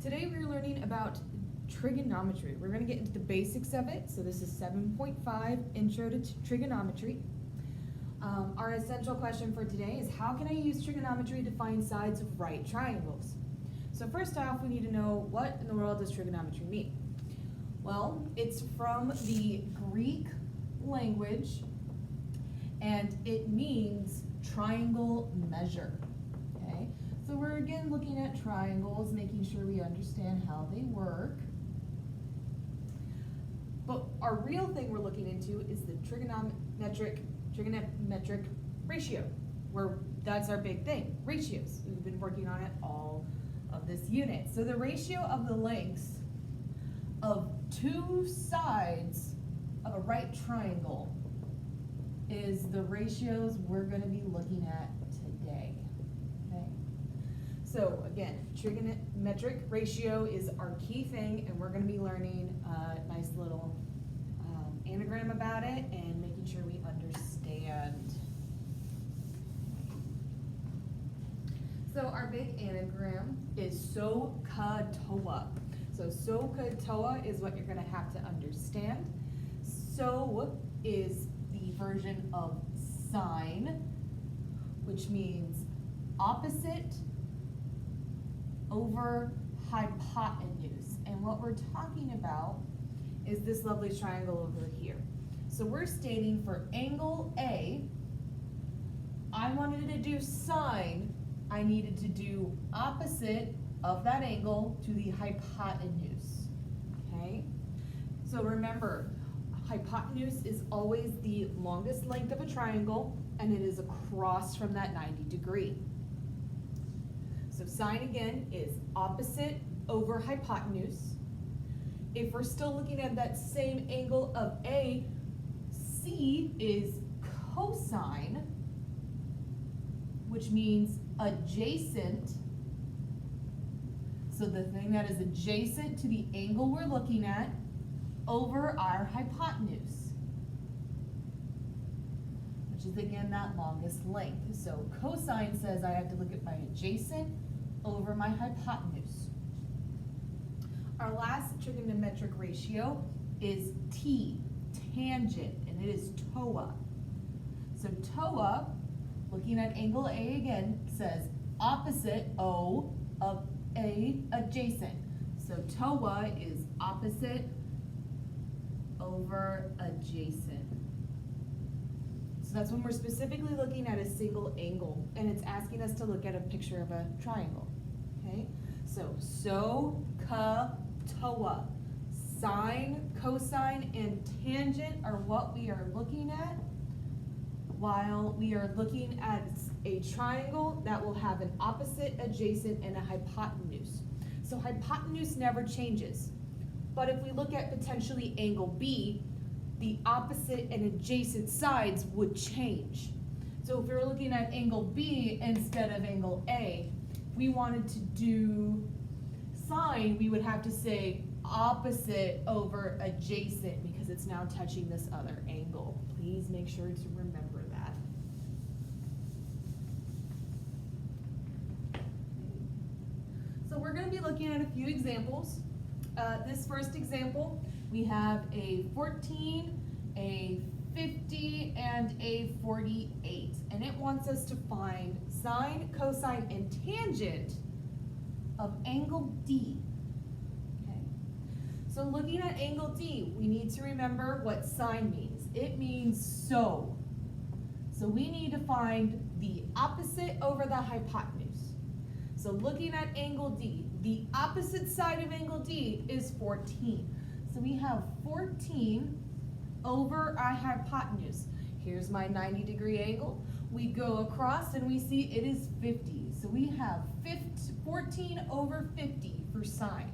Today we're learning about trigonometry. We're going to get into the basics of it. So this is 7.5 Intro to Trigonometry. Our essential question for today is how can I use trigonometry to find sides of right triangles? So first off, we need to know what in the world does trigonometry mean? Well, it's from the Greek language and it means triangle measure. Okay? So we're again looking at triangles, making sure we understand how they work. But our real thing we're looking into is the trigonometric ratio, where that's our big thing, ratios. We've been working on it all of this unit. So the ratio of the lengths of two sides of a right triangle is the ratios we're going to be looking at today. Okay? So again, trigonometric ratio is our key thing, and we're going to be learning a nice little anagram about it and making sure we understand. So our big anagram is SOHCAHTOA. So SOHCAHTOA is what you're going to have to understand. So is the version of sine, which means opposite over hypotenuse. And what we're talking about is this lovely triangle over here. So we're stating for angle A, I wanted to do sine, I needed to do opposite of that angle to the hypotenuse, okay? So remember, hypotenuse is always the longest length of a triangle, and it is across from that 90 degree. So sine again is opposite over hypotenuse. If we're still looking at that same angle of A, C is cosine, which means adjacent. So the thing that is adjacent to the angle we're looking at over our hypotenuse, which is again that longest length. So cosine says I have to look at my adjacent over my hypotenuse. Our last trigonometric ratio is T, tangent, and it is TOA. So TOA, looking at angle A again, says opposite O of A adjacent. So TOA is opposite over adjacent. So that's when we're specifically looking at a single angle, and it's asking us to look at a picture of a triangle. Okay? So SOHCAHTOA. Sine, cosine, and tangent are what we are looking at while we are looking at a triangle that will have an opposite, adjacent, and a hypotenuse. So hypotenuse never changes. But if we look at potentially angle B, the opposite and adjacent sides would change. So if we were looking at angle B instead of angle A, if we wanted to do sine, we would have to say opposite over adjacent because it's now touching this other angle. Please make sure to remember that. So we're going to be looking at a few examples. This first example, we have a 14, a 50, and a 48. And it wants us to find sine, cosine, and tangent of angle D. Okay. So looking at angle D, we need to remember what sine means. It means so. So we need to find the opposite over the hypotenuse. So looking at angle D, the opposite side of angle D is 14. So we have 14 over our hypotenuse. Here's my 90 degree angle. We go across and we see it is 50. So we have 14 over 50 for sine.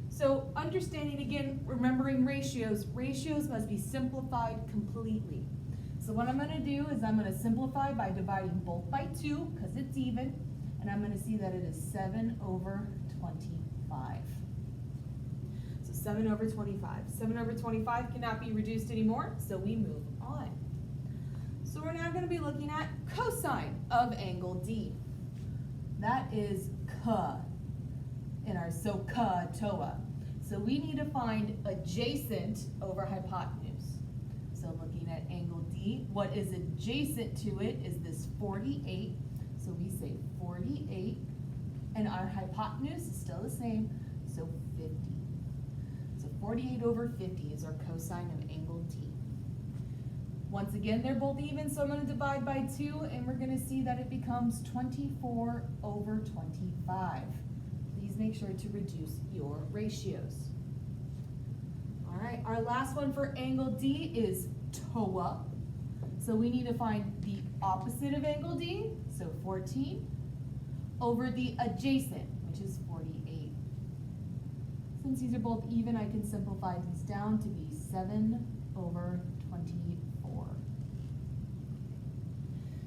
So understanding again, remembering ratios, ratios must be simplified completely. So what I'm going to do is I'm going to simplify by dividing both by 2 because it's even. And I'm going to see that it is 7 over 25. So 7 over 25. 7 over 25 cannot be reduced anymore, so we move on. So we're now going to be looking at cosine of angle D. That is in our SOHCAHTOA. So we need to find adjacent over hypotenuse. So looking at angle D, what is adjacent to it is this 48. So we say 48, and our hypotenuse is still the same, so 50. So 48 over 50 is our cosine of angle D. Once again, they're both even, so I'm going to divide by 2, and we're going to see that it becomes 24 over 25. Please make sure to reduce your ratios. All right, our last one for angle D is TOA. So we need to find the opposite of angle D, so 14, over the adjacent, which is 48. Since these are both even, I can simplify these down to be 7 over 24.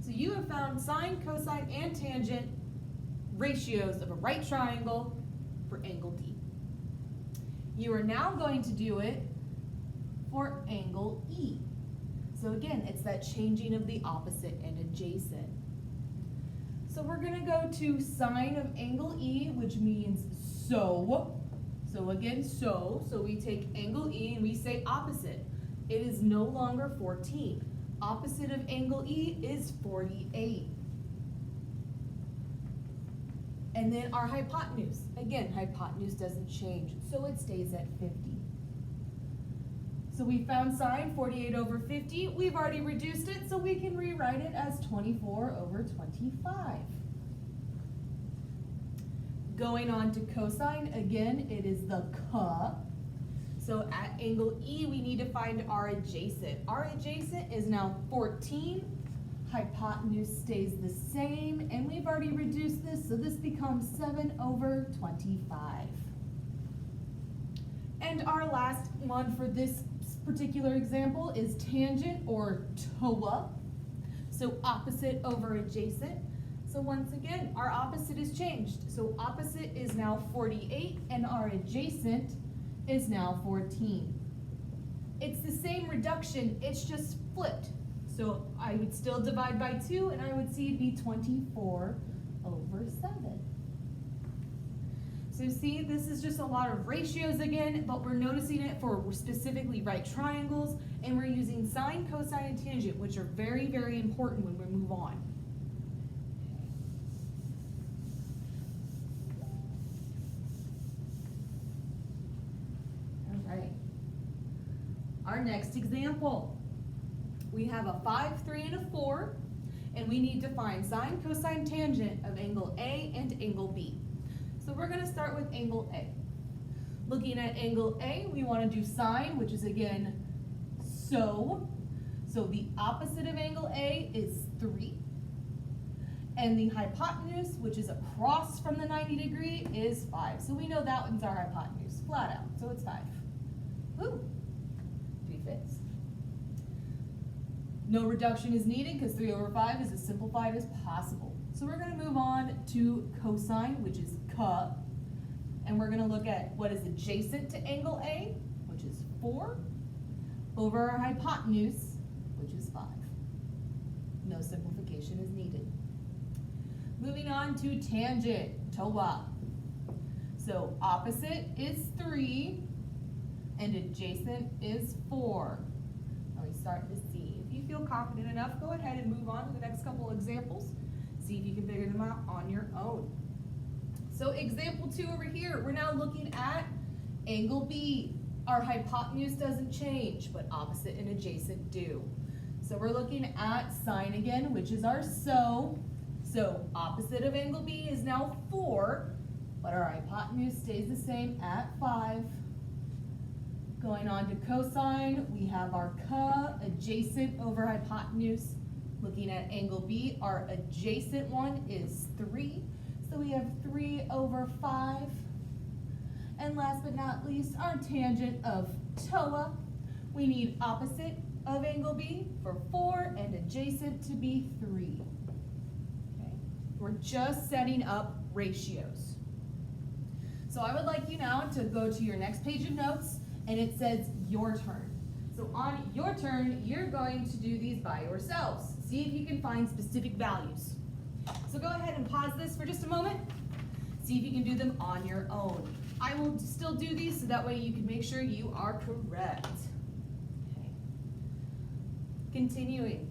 So you have found sine, cosine, and tangent ratios of a right triangle for angle D. You are now going to do it for angle E. So again, it's that changing of the opposite and adjacent. So we're going to go to sine of angle E, which means so. So again, so we take angle E and we say opposite. It is no longer 14. Opposite of angle E is 48. And then our hypotenuse. Again, hypotenuse doesn't change, so it stays at 50. So we found sine, 48 over 50. We've already reduced it, so we can rewrite it as 24 over 25. Going on to cosine, again, it is the CA. So at angle E, we need to find our adjacent. Our adjacent is now 14. Hypotenuse stays the same, and we've already reduced this, so this becomes 7 over 25. And our last one for this particular example is tangent, or TOA. So opposite over adjacent. So once again, our opposite is changed. So opposite is now 48, and our adjacent is now 14. It's the same reduction, it's just flipped. So I would still divide by 2, and I would see it be 24 over 7. So see, this is just a lot of ratios again, but we're noticing it for specifically right triangles, and we're using sine, cosine, and tangent, which are very, very important when we move on. All right. Our next example. We have a 5, 3, and a 4, and we need to find sine, cosine, tangent of angle A and angle B. So we're going to start with angle A. Looking at angle A, we want to do sine, which is again so. So the opposite of angle A is 3. And the hypotenuse, which is across from the 90 degree, is 5. So we know that one's our hypotenuse, flat out. So it's 5. Woo! 3 fifths. No reduction is needed because 3 over 5 is as simplified as possible. So we're going to move on to cosine, which is CA, and we're going to look at what is adjacent to angle A, which is 4, over our hypotenuse, which is 5. No simplification is needed. Moving on to tangent, TOA. So opposite is 3, and adjacent is 4. Now we start to see. If you feel confident enough, go ahead and move on to the next couple examples. See if you can figure them out on your own. So example 2 over here, we're now looking at angle B. Our hypotenuse doesn't change, but opposite and adjacent do. So we're looking at sine again, which is our so. So opposite of angle B is now 4, but our hypotenuse stays the same at 5. Going on to cosine, we have our CA, adjacent over hypotenuse. Looking at angle B, our adjacent one is 3. So we have 3 over 5. And last but not least, our tangent of TOA. We need opposite of angle B for 4 and adjacent to be 3. Okay. We're just setting up ratios. So I would like you now to go to your next page of notes, and it says your turn. So on your turn, you're going to do these by yourselves. See if you can find specific values. So go ahead and pause this for just a moment. See if you can do them on your own. I will still do these so that way you can make sure you are correct. Okay. Continuing.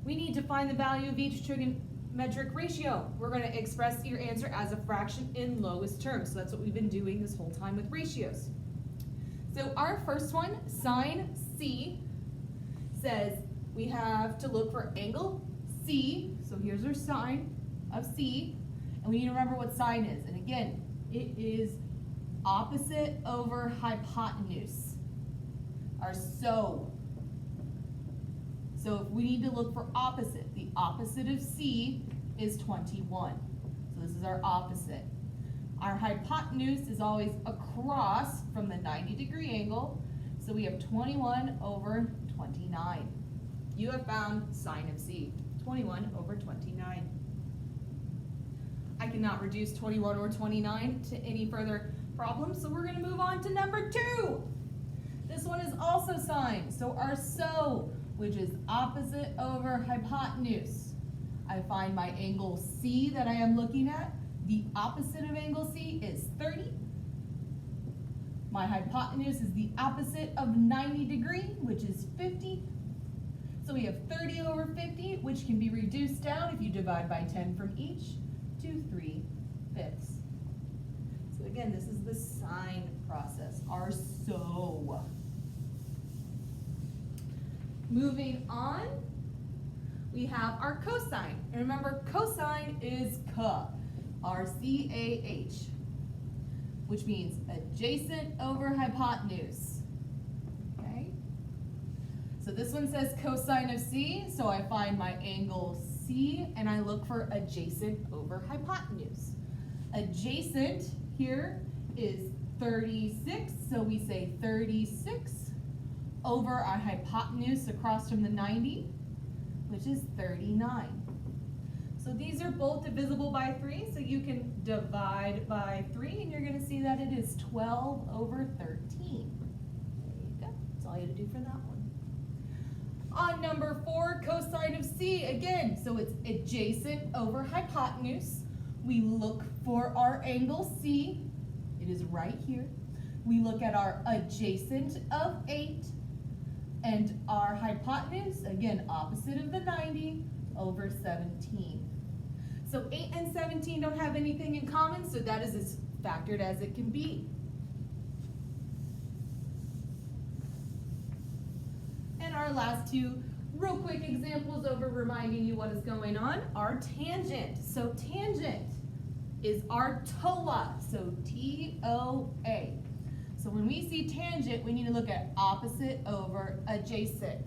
We need to find the value of each trigonometric ratio. We're going to express your answer as a fraction in lowest terms. So that's what we've been doing this whole time with ratios. So our first one, sine C, says we have to look for angle C. So here's our sine of C. And we need to remember what sine is. And again, it is opposite over hypotenuse. Our So if we need to look for opposite, the opposite of C is 21. So this is our opposite. Our hypotenuse is always across from the 90-degree angle. So we have 21 over 29. You have found sine of C, 21 over 29. I cannot reduce 21 over 29 to any further problems, so we're going to move on to number 2. This one is also sine. So our So, which is opposite over hypotenuse. I find my angle C that I am looking at. The opposite of angle C is 30. My hypotenuse is the opposite of 90 degree, which is 50. So we have 30 over 50, which can be reduced down if you divide by 10 from each to 3/5. So again, this is the sine process, our So. Moving on, we have our cosine. And remember, cosine is R-C-A-H, which means adjacent over hypotenuse. Okay? So this one says cosine of C, so I find my angle C and I look for adjacent over hypotenuse. Adjacent here is 36, so we say 36 over our hypotenuse across from the 90, which is 39. So these are both divisible by 3, so you can divide by 3, and you're going to see that it is 12 over 13. There you go. That's all you have to do for that one. On number 4, cosine of C, again, so it's adjacent over hypotenuse. We look for our angle C. It is right here. We look at our adjacent of 8. And our hypotenuse, again, opposite of the 90, over 17. So 8 and 17 don't have anything in common, so that is as factored as it can be. And our last 2 real quick examples over reminding you what is going on are tangent. So tangent is our TOA, so T-O-A. So when we see tangent, we need to look at opposite over adjacent.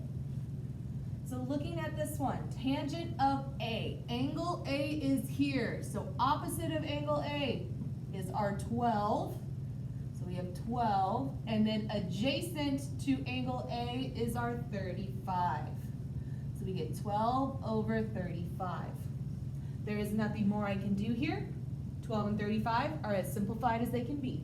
So looking at this one, tangent of A. Angle A is here. So opposite of angle A is our 12. So we have 12. And then adjacent to angle A is our 35. So we get 12 over 35. There is nothing more I can do here. 12 and 35 are as simplified as they can be.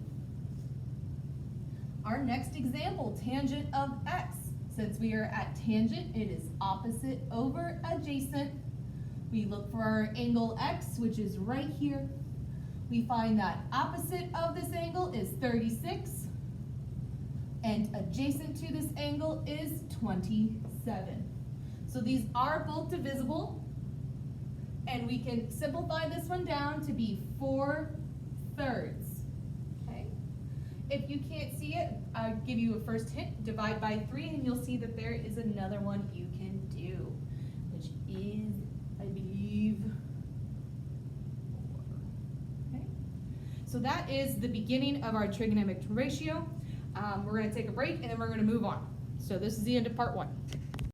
Our next example, tangent of X. Since we are at tangent, it is opposite over adjacent. We look for our angle X, which is right here. We find that opposite of this angle is 36, and adjacent to this angle is 27. So these are both divisible, and we can simplify this one down to be 4/3. If you can't see it, I'll give you a first hint. Divide by 3, and you'll see that there is another one you can do, which is, I believe, 4. Okay. So that is the beginning of our trigonometric ratio. We're going to take a break, and then we're going to move on. So this is the end of part 1.